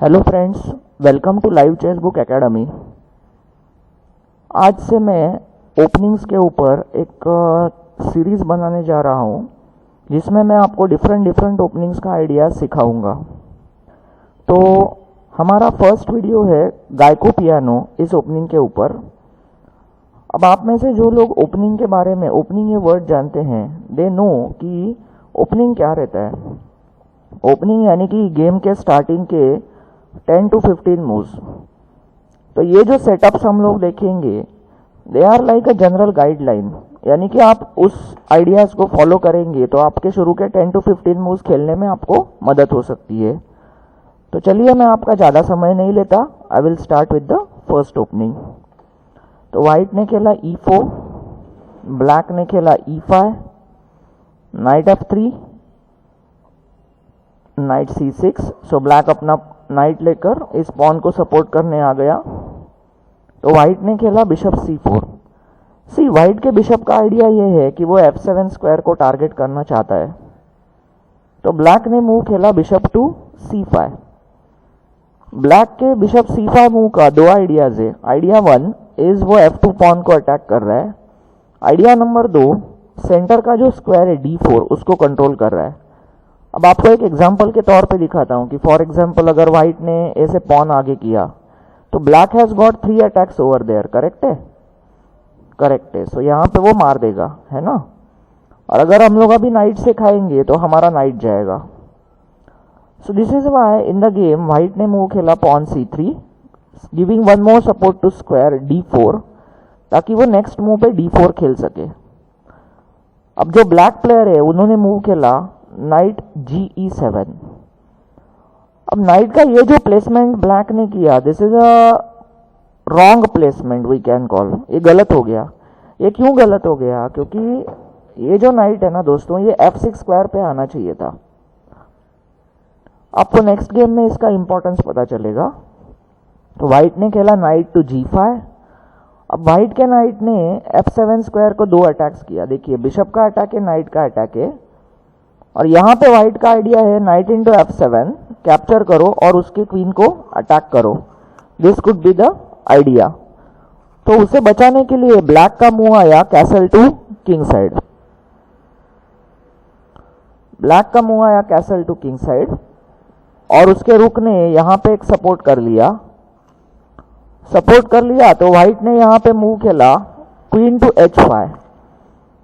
Hello friends, welcome to live chess book academy. आज से मैं ओपनिंग्स के ऊपर एक सीरीज बनाने जा रहा हूँ जिसमें मैं आपको डिफरेंट ओपनिंग्स का आइडिया सिखाऊंगा। तो हमारा फर्स्ट वीडियो है गायको पियानो इस ओपनिंग के ऊपर। अब आप में से जो लोग ओपनिंग के बारे में, ओपनिंग ये वर्ड जानते हैं, दे नो कि ओपनिंग क्या रहता है। ओपनिंग यानी कि गेम के स्टार्टिंग के 10 to 15 मूव्स। तो ये जो सेटअप्स हम लोग देखेंगे they are like a general guideline, यानी कि आप उस आइडियाज़ को फॉलो करेंगे तो आपके शुरू के 10 to 15 मूव्स खेलने में आपको मदद हो सकती है। तो चलिए, मैं आपका ज़्यादा समय नहीं लेता, I will start with the first opening. तो वाइट ने खेला E4, ब्लैक ने खेला E5, knight F3, knight C6। So black अपना नाइट लेकर इस पॉन को सपोर्ट करने आ गया। तो वाइट ने खेला बिशप C4। सी वाइट के बिशप का आइडिया ये है कि वो F7 स्क्वायर को टारगेट करना चाहता है। तो ब्लैक ने मूव खेला बिशप टू C5। ब्लैक के बिशप C5 मूव का दो आइडियाज है। आइडिया 1 इज वो F2 पॉन को अटैक कर रहा है। आइडिया नंबर 2, सेंटर का जो स्क्वायर है D4 उसको कंट्रोल कर रहा है। अब आपको एक एग्जांपल के तौर पे दिखाता हूं कि फॉर एग्जांपल अगर व्हाइट ने ऐसे पॉन आगे किया तो black has got 3 attacks over there. Correct है, करेक्ट है। सो यहां पे वो मार देगा, है ना। और अगर हम लोग अभी नाइट से खाएंगे तो हमारा नाइट जाएगा। So this is why in the game white ने मूव खेला pawn C3, giving one more support to square D4, ताकि वो नेक्स्ट मूव पे D4 खेल सके। अब जो ब्लैक प्लेयर है उन्होंने मूव खेला नाइट GE7। अब नाइट का ये जो प्लेसमेंट ब्लैक ने किया, this is a wrong placement we can call. ये गलत हो गया। ये क्यों गलत हो गया? क्योंकि ये जो नाइट है ना दोस्तों, ये F6 स्क्वायर पे आना चाहिए था। आपको नेक्स्ट गेम में इसका इंपॉर्टेंस पता चलेगा। तो व्हाइट ने खेला नाइट टू G5। अब व्हाइट के नाइट ने F7 स्क्वायर को दो अटैक्स किया। देखिए, बिशप का अटैक है, नाइट का अटैक है। और यहां पे व्हाइट का आइडिया है नाइट इंटू F7 कैप्चर करो और उसके क्वीन को अटैक करो। This could be the idea. तो उसे बचाने के लिए ब्लैक का मूव आया castle to king side. Black का मूव आया कैसल टू किंग साइड और उसके रुक ने यहां पे एक सपोर्ट कर लिया। तो व्हाइट ने यहां पे मूव खेला क्वीन टू H5।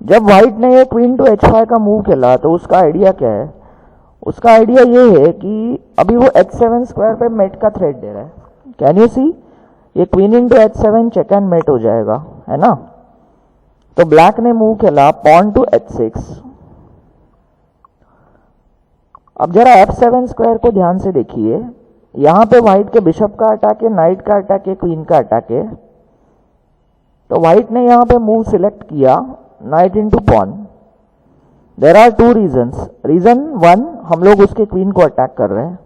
जब व्हाइट ने ये क्वीन टू H5 का मूव खेला तो उसका आइडिया क्या है? उसका आइडिया ये है कि अभी वो H7 स्क्वायर पे मेट का थ्रेट दे रहा है। Can you see? ये queen into H7 check and mate हो जाएगा, है ना। तो ब्लैक ने मूव खेला पॉन टू H6। अब जरा F7 स्क्वायर को ध्यान से देखिए। यहां पे व्हाइट के बिशप का अटैक है, नाइट का अटैक है, क्वीन का अटैक है। तो व्हाइट ने यहां पे मूव सिलेक्ट किया knight into pawn. There are two reason. Reason 1, हम लोग उसके क्वीन को अटैक कर रहे हैं।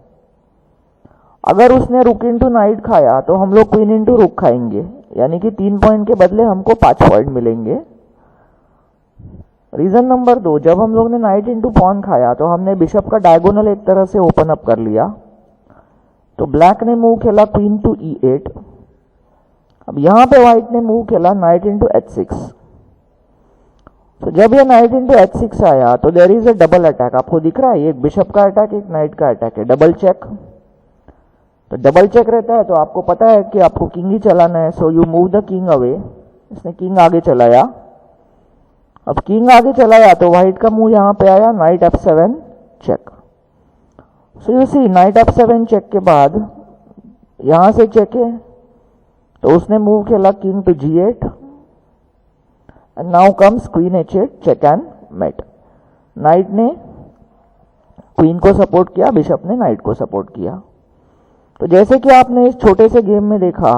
अगर उसने रुक इंटू नाइट खाया तो हम लोग क्वीन इंटू रुक खाएंगे, यानी कि 3 पॉइंट के बदले हमको 5 पॉइंट मिलेंगे। रीजन नंबर 2, जब हम लोग ने नाइट इंटू पॉन खाया तो हमने बिशप का डायगोनल एक तरह से ओपन अप कर लिया। तो ब्लैक ने मूव खेला क्वीन टू E8। अब यहां पे व्हाइट ने मूव खेला नाइट इंटू H6। तो जब ये नाइट इंटू H6 आया तो there is a double attack. आपको दिख रहा है, एक बिशप का अटैक, एक नाइट का अटैक है, डबल चेक। तो डबल चेक रहता है तो आपको पता है कि आपको किंग ही चलाना है। So you move the king away. इसने किंग आगे चलाया। अब किंग आगे चलाया तो व्हाइट का मूव यहां पे आया knight F7 check. So you see, knight F7 check के बाद यहां से चेक है तो उसने मूव खेला king to G8 and now comes queen H8 check and mate। Knight ने क्वीन को सपोर्ट किया, बिशप ने नाइट को सपोर्ट किया। तो जैसे कि आपने इस छोटे से गेम में देखा,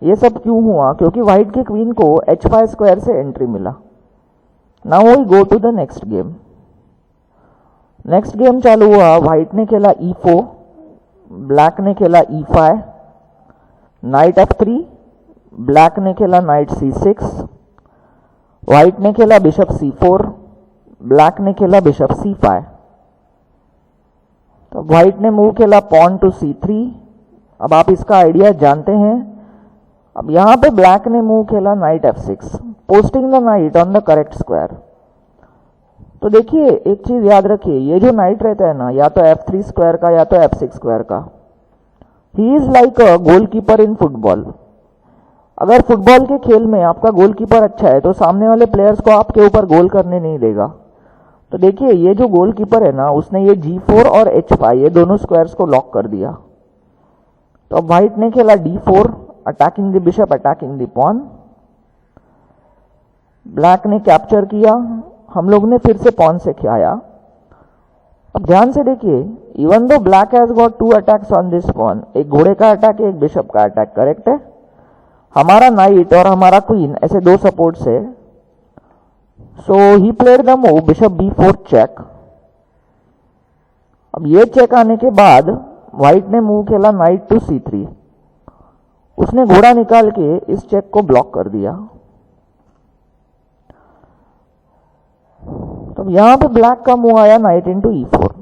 ये सब क्यों हुआ? क्योंकि व्हाइट के क्वीन को H5 स्क्वायर से एंट्री मिला। Now we go to the next game. Next game चालू हुआ। व्हाइट ने खेला E4, ब्लैक ने खेला E5, नाइट F3, ब्लैक ने खेला नाइट C6, व्हाइट ने खेला बिशप C4, ब्लैक ने खेला बिशप C5। तो व्हाइट ने मूव खेला पॉन टू C3, अब आप इसका आइडिया जानते हैं। अब यहाँ पे ब्लैक ने मूव खेला night f6, posting the night on the correct square. तो देखिए एक चीज याद रखिए, ये जो नाइट रहता है ना, या तो f3 स्क्वायर का या तो f6 स्क्वायर का, he is like a goalkeeper in football. अगर फुटबॉल के खेल में आपका गोलकीपर अच्छा है तो सामने वाले प्लेयर्स को आपके ऊपर गोल करने नहीं देगा। तो देखिए ये जो गोलकीपर है ना, उसने ये g4 और h5 ये दोनों स्क्वायर्स को लॉक कर दिया। तो अब व्हाइट ने खेला d4, attacking the bishop, attacking the pawn. Black ने कैप्चर किया, हम लोग ने फिर से पॉन से खाया। अब ध्यान से देखिए, even though black has got 2 attacks on this pawn, एक घोड़े का अटैक है, एक बिशप का अटैक, करेक्ट है। हमारा नाइट और हमारा क्वीन ऐसे दो सपोर्ट्स है। So he played the move bishop b4 check. अब ये चेक आने के बाद व्हाइट ने मूव खेला नाइट टू c3। उसने घोड़ा निकाल के इस चेक को ब्लॉक कर दिया। तो यहां पे ब्लैक का मूव आया नाइट इंटू e4।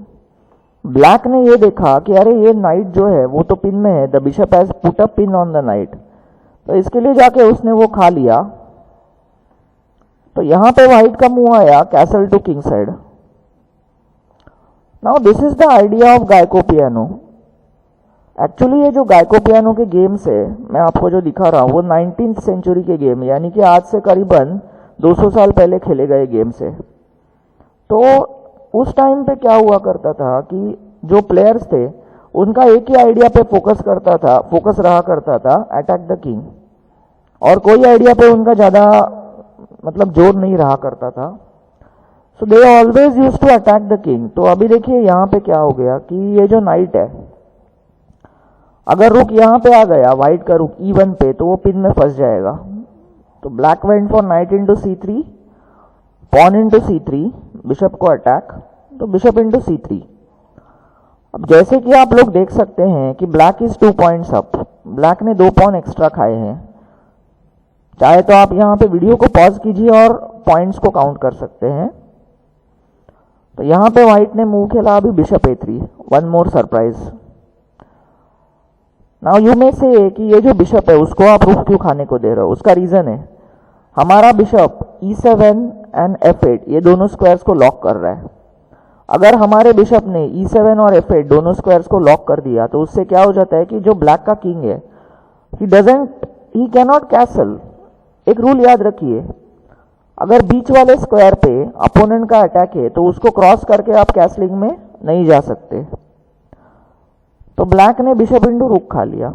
ब्लैक ने ये देखा कि अरे ये नाइट जो है वो तो पिन में है, the bishop has put a pin on the night, तो इसके लिए जाके उसने वो खा लिया। तो यहां पे व्हाइट का मूव आया castle to king side. Now this is the idea of Giuoco Piano. Actually ये जो गायको पियानो के गेम्स है, मैं आपको जो दिखा रहा हूं वो 19th सेंचुरी के गेम, यानी कि आज से करीबन 200 साल पहले खेले गए गेम्स है। तो उस टाइम पे क्या हुआ करता था कि जो प्लेयर्स थे उनका एक ही आइडिया पे फोकस रहा करता था, अटैक द किंग, और कोई आइडिया पे उनका ज्यादा मतलब जोर नहीं रहा करता था। So they always use to attack the king. तो अभी देखिए यहाँ पे क्या हो गया कि ये जो नाइट है, अगर रुक यहाँ पे आ गया, व्हाइट का रुक E1 पे, तो वो पिन में फंस जाएगा। तो black went for knight into c3, pawn into c3, bishop को अटैक, तो बिशप इंटू c3। अब जैसे कि आप लोग देख सकते हैं कि black is 2 points up, black ने 2 पॉन एक्स्ट्रा खाए हैं। चाहे तो आप यहाँ पे वीडियो को पॉज कीजिए और पॉइंट्स को काउंट कर सकते हैं। तो यहाँ पे व्हाइट ने मूव खेला अभी bishop a3, one more surprise. Now you में से कि ये जो बिशप है उसको आप रुक क्यों खाने को दे रहे हो, उसका रीजन है हमारा बिशप e7 एंड f8 ये दोनों स्क्वायर्स को लॉक कर रहा है। अगर हमारे बिशप ने e7 और f8 दोनों स्क्वायर्स को लॉक कर दिया तो उससे क्या हो जाता है कि जो ब्लैक का किंग है, ही कैनॉट कैसल। एक रूल याद रखिए, अगर बीच वाले स्क्वायर पे अपोनेंट का अटैक है तो उसको क्रॉस करके आप कैसलिंग में नहीं जा सकते। तो ब्लैक ने बिशप इंटू रुक खा लिया।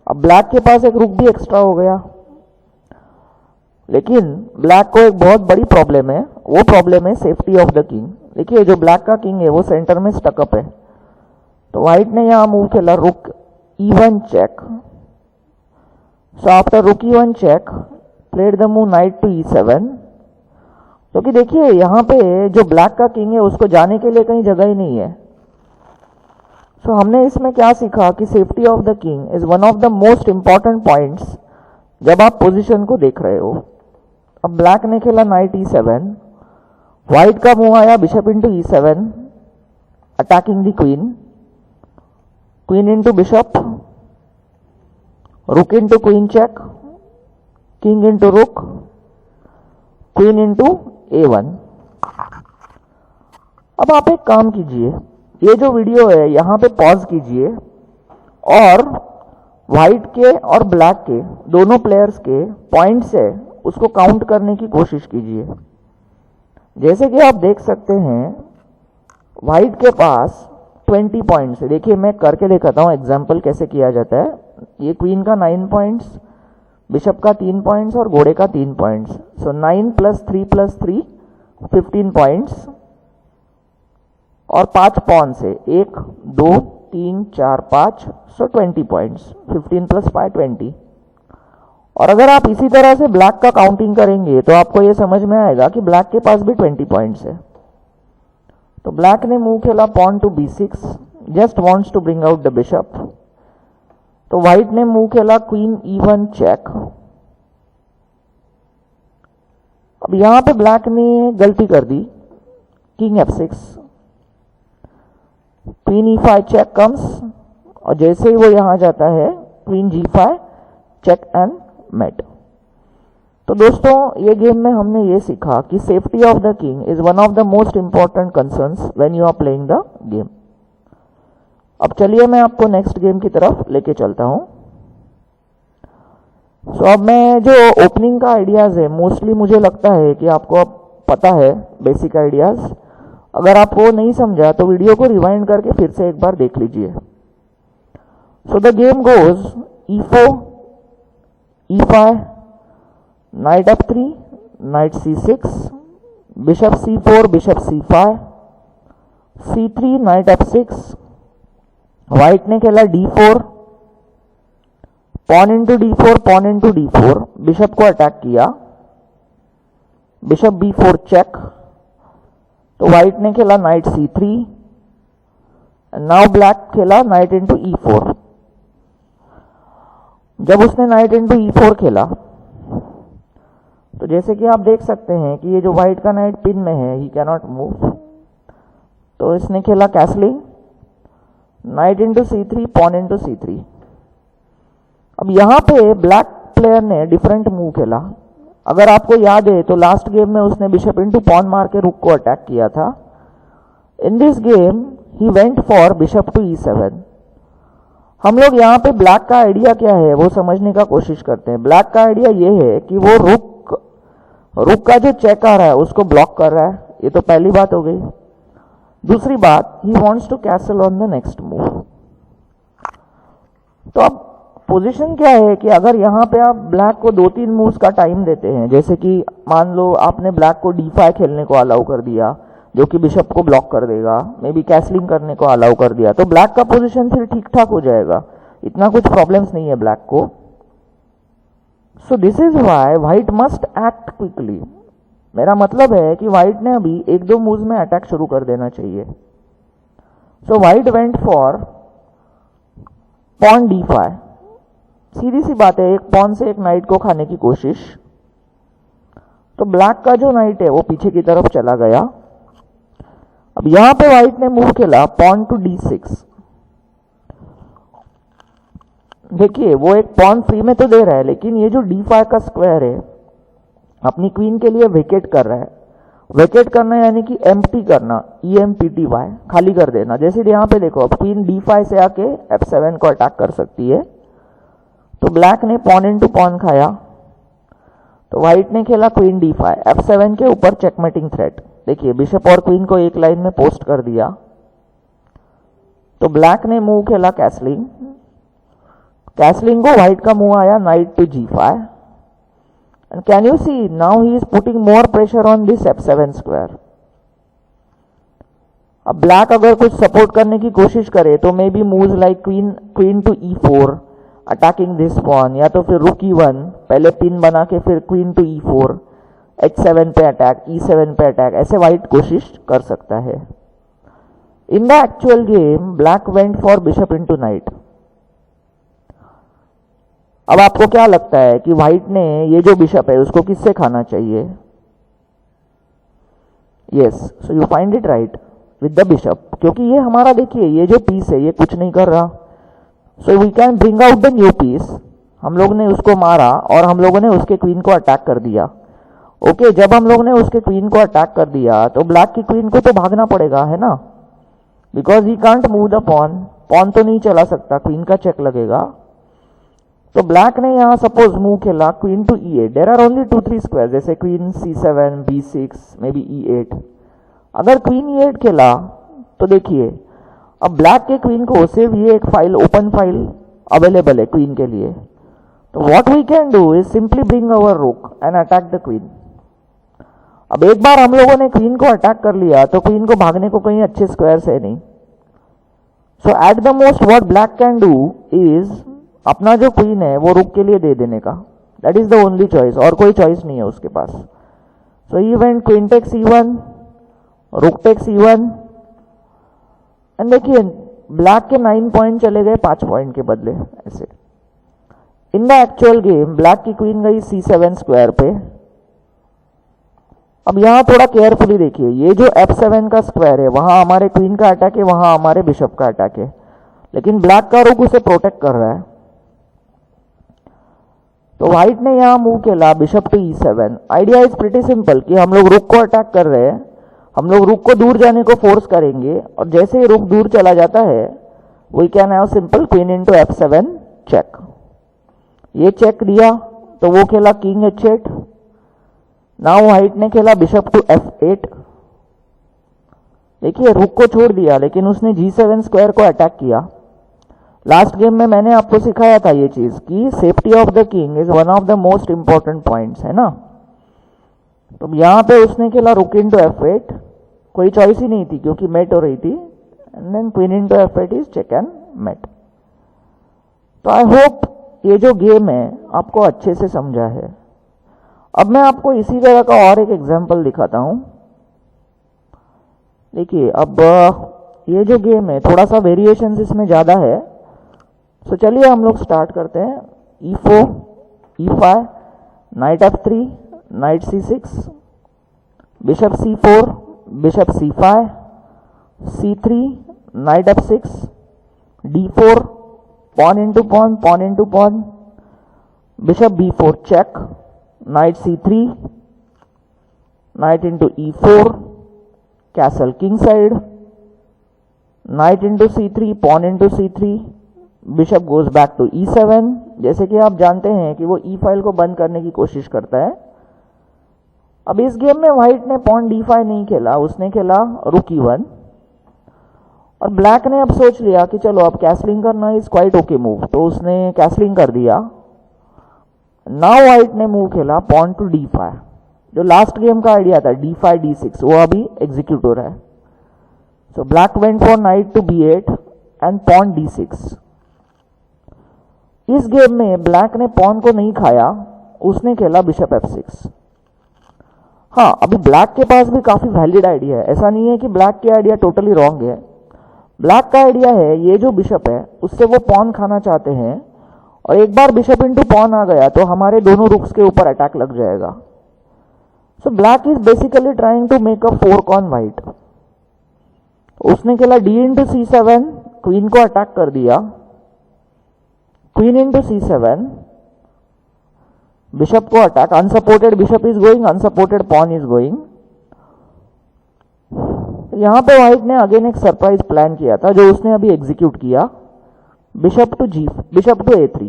अब ब्लैक के पास एक रुक भी एक्स्ट्रा हो गया, लेकिन ब्लैक को एक बहुत बड़ी प्रॉब्लम है, वो प्रॉब्लम है सेफ्टी ऑफ द किंग। देखिए जो ब्लैक का किंग है वो सेंटर में स्टकअप है। तो व्हाइट ने यहां मूव खेला रुक E1 check. So after rook E1 check, played the move knight to E7। क्योंकि देखिए यहां पे जो ब्लैक का किंग है उसको जाने के लिए कहीं जगह ही नहीं है। सो हमने इसमें क्या सीखा कि safety of the king is one of the most important points जब आप पोजीशन को देख रहे हो। अब ब्लैक ने खेला नाइट E7, व्हाइट का मूव आया bishop into E7, attacking the queen, queen into bishop, rook into queen check, king into rook, queen into A1। अब आप एक काम कीजिए, ये जो वीडियो है यहां पे पॉज कीजिए और व्हाइट के और ब्लैक के दोनों प्लेयर्स के पॉइंट्स है उसको काउंट करने की कोशिश कीजिए। जैसे कि आप देख सकते हैं व्हाइट के पास 20 पॉइंट्स है। देखिए मैं करके दिखाता हूं एग्जांपल कैसे किया जाता है। ये क्वीन का 9 पॉइंट्स, बिशप का 3 पॉइंट्स और घोड़े का 3 पॉइंट्स। सो 9 + 3 + 3 15 पॉइंट्स और 5 पॉन से 1 2 3 4 5, सो 20 पॉइंट्स, 15 + 5 20। और अगर आप इसी तरह से ब्लैक का काउंटिंग करेंगे तो आपको यह समझ में आएगा कि ब्लैक के पास भी 20 पॉइंट्स है। तो ब्लैक ने मूव खेला pawn to b6, just wants to bring out the bishop. तो व्हाइट ने मूव खेला क्वीन E1 चेक। अब यहां पे ब्लैक ने गलती कर दी, king f6, queen E5 check comes, और जैसे ही वो यहां जाता है queen G5 check and mate. तो दोस्तों ये गेम में हमने ये सीखा कि safety of the king is one of the most important concerns when you are playing the game. अब चलिए मैं आपको नेक्स्ट गेम की तरफ लेके चलता हूं। सो अब मैं जो ओपनिंग का आइडियाज है मोस्टली मुझे लगता है कि आपको अब पता है बेसिक आइडियाज। अगर आप वो नहीं समझा तो वीडियो को रिवाइंड करके फिर से एक बार देख लीजिए। So the game goes E4 E5 knight F3 knight C6 bishop C4 bishop C5 C3 knight F6। White ने खेला D4 pawn into D4 pawn into D4 bishop को अटैक किया बिशप B4 चेक। तो व्हाइट ने खेला knight C3 now black खेला knight into E4। जब उसने नाइट इंटू E4 खेला तो जैसे कि आप देख सकते हैं कि ये जो व्हाइट का नाइट पिन में है ही कैनॉट मूव। तो इसने खेला castling knight into C3 pawn into C3। अब यहां पे ब्लैक प्लेयर ने डिफरेंट मूव खेला। अगर आपको याद है तो लास्ट गेम में उसने बिशप इंटू पॉन मार के रुक को अटैक किया था। In this game he went for bishop to E7। हम लोग यहाँ पे ब्लैक का आइडिया क्या है वो समझने का कोशिश करते हैं। ब्लैक का आइडिया ये है कि वो रुक का जो चेक आ रहा है उसको ब्लॉक कर रहा है। ये तो पहली बात हो गई। दूसरी बात he wants to castle on the next move. तो अब पोजीशन क्या है कि अगर यहाँ पे आप ब्लैक को 2-3 मूव्स का टाइम देते हैं, जैसे कि मान लो आपने ब्लैक को D5 खेलने को अलाउ कर दिया जो कि बिशप को ब्लॉक कर देगा, मे बी कैसलिंग करने को अलाउ कर दिया, तो ब्लैक का पोजीशन फिर ठीक ठाक हो जाएगा। इतना कुछ प्रॉब्लम्स नहीं है ब्लैक को। सो this is why white must act quickly. मेरा मतलब है कि व्हाइट ने अभी 1-2 मूव्स में अटैक शुरू कर देना चाहिए। So white went for pawn D5। सीधी सी बात है, एक पॉन से एक नाइट को खाने की कोशिश। तो ब्लैक का जो नाइट है वो पीछे की तरफ चला गया। अब यहां पे व्हाइट ने मूव खेला पॉन टू D6। देखिए वो एक पॉन फ्री में तो दे रहा है, लेकिन ये जो D5 का स्क्वायर है अपनी क्वीन के लिए वेकेट कर रहा है। वेकेट करना यानी कि एम्प्टी करना, EMPTY खाली कर देना। जैसे यहाँ पे देखो अब क्वीन D5 से आके F7 को अटैक कर सकती है। तो ब्लैक ने पॉन इंटू पॉन खाया। तो व्हाइट ने खेला क्वीन D5 F7 के ऊपर चेकमेटिंग थ्रेट। देखिए बिशप और क्वीन को एक लाइन में पोस्ट कर दिया। तो ब्लैक ने मूव खेला कैसलिंग। कैसलिंग को व्हाइट का मूव आया knight to G5। And can you see now he is putting more pressure on this F7 square. अब ब्लैक अगर कुछ सपोर्ट करने की कोशिश करे तो maybe moves like queen to E4 attacking this pawn, या तो फिर रुक E1 पहले पिन बना के फिर क्वीन टू E4 H7 पे अटैक, E7 पे अटैक, ऐसे व्हाइट कोशिश कर सकता है। In the actual game black went for bishop into night. अब आपको क्या लगता है कि व्हाइट ने ये जो बिशप है उसको किससे खाना चाहिए? Yes, so you find it right, with the bishop, क्योंकि ये हमारा देखिए ये जो पीस है ये कुछ नहीं कर रहा। So we can bring out the new piece. हम लोग ने उसको मारा और हम लोगों ने उसके क्वीन को अटैक कर दिया। ओके, जब हम लोग ने उसके क्वीन को अटैक कर दिया तो ब्लैक की क्वीन को तो भागना पड़ेगा, है ना, because he can't move the pawn. Pawn तो नहीं चला सकता, क्वीन का चेक लगेगा। तो ब्लैक ने यहां सपोज मूव खेला queen to E8। There are only 2-3 square, जैसे queen C7 B6 may be E8। अगर क्वीन E8 खेला तो देखिए अब ब्लैक के क्वीन को सिर्फ ये एक फाइल, ओपन फाइल अवेलेबल है क्वीन के लिए। तो what we can do is simply bring our rook and attack the queen. अब एक बार हम लोगों ने क्वीन को अटैक कर लिया तो क्वीन को भागने को कहीं अच्छे स्क्वायर्स है नहीं। So at the most what black can do is अपना जो क्वीन है वो रुक के लिए दे देने का। That is the only choice, और कोई चॉइस नहीं है उसके पास। So he went queen takes E1, rook takes E1, and देखिए ब्लैक के 9 पॉइंट चले गए 5 पॉइंट के बदले ऐसे। In the actual game black की क्वीन गई C7 स्क्वायर पे। अब यहां थोड़ा केयरफुली देखिए, ये जो F7 का स्क्वायर है वहां हमारे क्वीन का अटैक है, वहां हमारे बिशप का अटैक है। लेकिन ब्लैक का रुक उसे प्रोटेक्ट कर रहा है। तो व्हाइट ने यहां मूव खेला bishop to E7। Idea is pretty simple कि हम लोग रुक को अटैक कर रहे हैं, हम लोग रुक को दूर जाने को फोर्स करेंगे, और जैसे ही रुक दूर चला जाता है we can have simple queen into F7 check. ये चेक दिया तो वो खेला किंग H8। नाउ व्हाइट ने खेला बिशप टू F8। देखिए रुक को छोड़ दिया लेकिन उसने G7 स्क्वायर को अटैक किया। लास्ट गेम में मैंने आपको सिखाया था ये चीज कि safety of the king is one of the most important points, है ना। तो यहां पे उसने खेला रुक इनटू F8, कोई चॉइस ही नहीं थी क्योंकि मेट हो रही थी, and then queen into F8 is check and mate. तो आई होप ये जो गेम है आपको अच्छे से समझा है। अब मैं आपको इसी तरह का और एक एग्जांपल दिखाता हूं। देखिए अब ये जो गेम है थोड़ा सा वेरिएशंस इसमें ज्यादा है, तो चलिए हम लोग स्टार्ट करते हैं। E4, E5, knight F3, knight C6, bishop C4, bishop C5, C3, knight F6, D4, pawn into pawn, pawn into pawn, bishop B4 check, knight C3, knight into E4, castle king side, knight into C3, pawn into C3, bishop goes back to E7। जैसे कि आप जानते हैं कि वो E file को बंद करने की कोशिश करता है। अब इस गेम में व्हाइट ने pawn D5 नहीं खेला, उसने खेला रुक E1, और ब्लैक ने अब सोच लिया कि चलो अब कैसलिंग करना इज क्वाइट ओके मूव, तो उसने कैसलिंग कर दिया। नाउ व्हाइट ने मूव खेला पॉन टू D5, जो लास्ट गेम का आइडिया था D5 D6, वो अभी एग्जीक्यूट हो रहा है। So black went for knight to B8 and pawn D6। इस गेम में ब्लैक ने पॉन को नहीं खाया, उसने खेला बिशप F6। हाँ, अभी ब्लैक के पास भी काफी वैलिड आइडिया है, ऐसा नहीं है कि ब्लैक के आइडिया टोटली रॉन्ग है। ब्लैक का आइडिया है ये जो बिशप है उससे वो पॉन खाना चाहते हैं, और एक बार बिशप इनटू पॉन आ गया तो हमारे दोनों रुक्स के ऊपर अटैक लग जाएगा। So black is basically trying to make a fork on white. उसने खेला D इंटू C7, क्वीन को अटैक कर दिया, क्वीन इंटू C7, बिशप को attack, unsupported bishop is going, unsupported pawn is going. यहां पे व्हाइट ने अगेन एक सरप्राइज प्लान किया था जो उसने अभी एग्जीक्यूट किया, बिशप टू A3।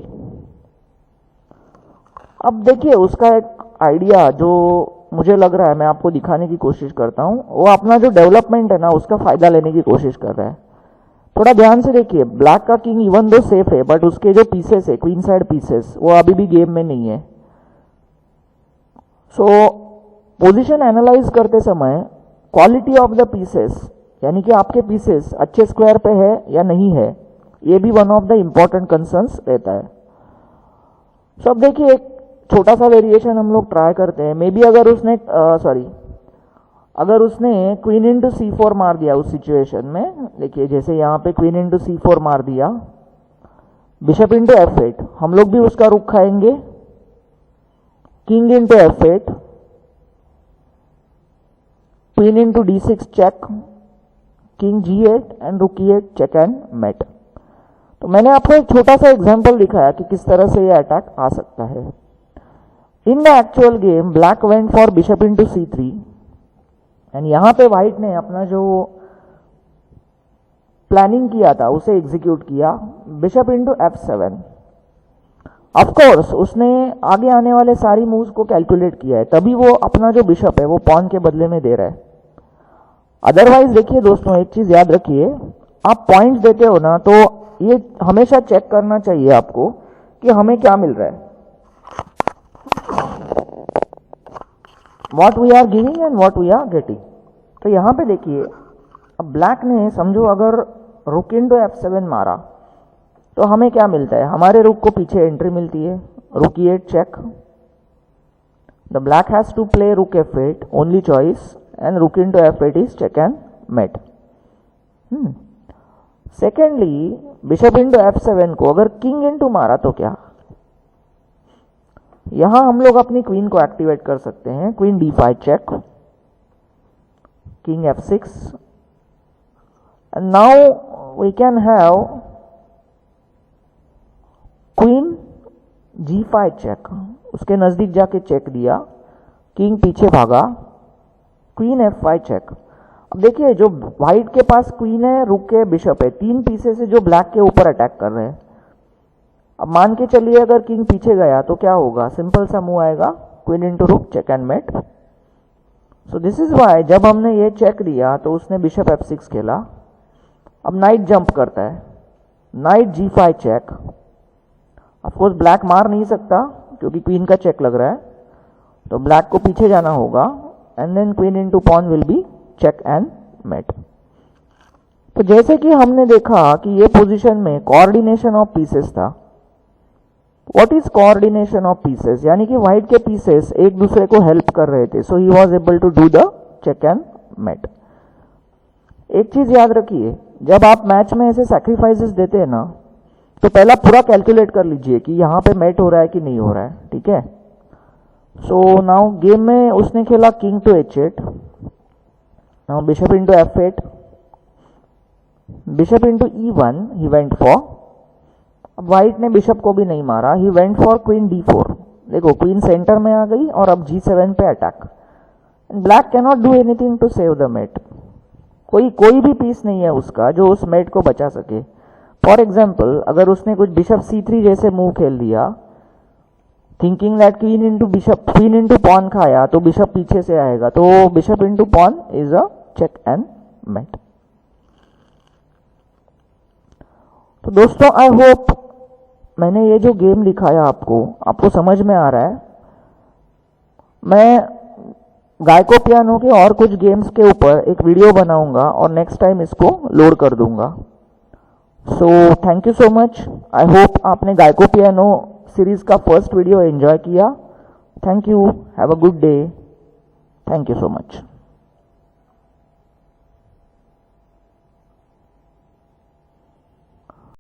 अब देखिए उसका एक आइडिया जो मुझे लग रहा है, मैं आपको दिखाने की कोशिश करता हूं, वो अपना जो डेवलपमेंट है ना उसका फायदा लेने की कोशिश कर रहा है। थोड़ा ध्यान से देखिए, ब्लैक का किंग इवन दो सेफ है बट उसके जो पीसेस है क्वीन साइड पीसेस वो अभी भी गेम में नहीं है। सो पोजीशन एनालाइज करते समय क्वालिटी ऑफ द पीसेस, यानी कि आपके पीसेस अच्छे स्क्वायर पे है या नहीं है, ये भी one of the important concerns रहता है। सो अब देखिए एक छोटा सा वेरिएशन हम लोग ट्राई करते हैं। मे बी अगर उसने क्वीन इंटू C4 मार दिया उस सिचुएशन में, देखिए जैसे यहां पे क्वीन इंटू C4 मार दिया, बिशप इंटू F8, हम लोग भी उसका रुख खाएंगे, king into F8, queen into D6 check, king G8 and rook E8 check and mate. तो मैंने आपको एक छोटा सा एग्जांपल दिखाया कि किस तरह से ये अटैक आ सकता है। In the actual game black went for bishop into C3 and यहां पे व्हाइट ने अपना जो प्लानिंग किया था उसे एग्जीक्यूट किया, bishop into F7। Of course उसने आगे आने वाले सारी मूव्स को कैलकुलेट किया है, तभी वो अपना जो बिशप है वो पॉन के बदले में दे रहा है। अदरवाइज देखिए दोस्तों, एक चीज याद रखिए, आप पॉइंट्स देते हो ना तो ये हमेशा चेक करना चाहिए आपको कि हमें क्या मिल रहा है, what we are giving and what we are getting. तो यहां पे देखिए, अब ब्लैक ने समझो अगर रुक इंटू F7 मारा तो हमें क्या मिलता है, हमारे रुक को पीछे एंट्री मिलती है, rook E8 check, the black has to play rook F8 only choice and rook into F8 is check and mate. Secondly bishop into F7 को अगर किंग इंटू मारा तो क्या, यहां हम लोग अपनी क्वीन को एक्टिवेट कर सकते हैं, queen D5 check, king F6 and now we can have queen G5 check, उसके नजदीक जाके चेक दिया, किंग पीछे भागा, क्वीन F5 चेक। अब देखिए जो व्हाइट के पास क्वीन है, रुक के बिशप है, 3 पीसेस है जो ब्लैक के ऊपर अटैक कर रहे हैं। अब मान के चलिए अगर किंग पीछे गया तो क्या होगा, सिंपल सा मूव आएगा, queen into rook, check and mate. So this is why जब हमने ये चेक दिया तो उसने बिशप F6 खेला। अब नाइट जंप करता है, night G5 check. Of course black मार नहीं सकता क्योंकि क्वीन का चेक लग रहा है, तो ब्लैक को पीछे जाना होगा and then queen into pawn will be check and mate. तो जैसे कि हमने देखा कि ये पोजीशन में कोऑर्डिनेशन ऑफ पीसेस था। What is coordination of pieces, यानी कि व्हाइट के पीसेस एक दूसरे को हेल्प कर रहे थे, so he was able to do the check and mate. एक चीज याद रखिए, जब आप मैच में ऐसे सैक्रिफाइसेस देते हैं ना, तो पहला पूरा कैलकुलेट कर लीजिए कि यहां पे मेट हो रहा है कि नहीं हो रहा है, ठीक है। सो नाउ गेम में उसने खेला king to H8, now bishop into F8, bishop into E1 he went for. अब व्हाइट ने बिशप को भी नहीं मारा, ही वेंट फॉर क्वीन D4। देखो क्वीन सेंटर में आ गई और अब G7 पे attack. Black can not do anything to save the mate, कोई भी पीस नहीं है उसका जो उस मेट को बचा सके। फॉर एग्जाम्पल अगर उसने कुछ बिशप C3 जैसे मूव खेल दिया, thinking that queen into pawn खाया तो बिशप पीछे से आएगा, तो bishop into pawn is a check and mate. तो दोस्तों आई होप मैंने ये जो गेम दिखाया आपको समझ में आ रहा है। मैं गायको पियानो के और कुछ गेम्स के ऊपर एक वीडियो बनाऊंगा और नेक्स्ट टाइम इसको लोड कर दूंगा। So thank you so much. I hope आपने गायको पियानो सीरीज का फर्स्ट वीडियो एंजॉय किया। Thank you, have a good day, thank you so much.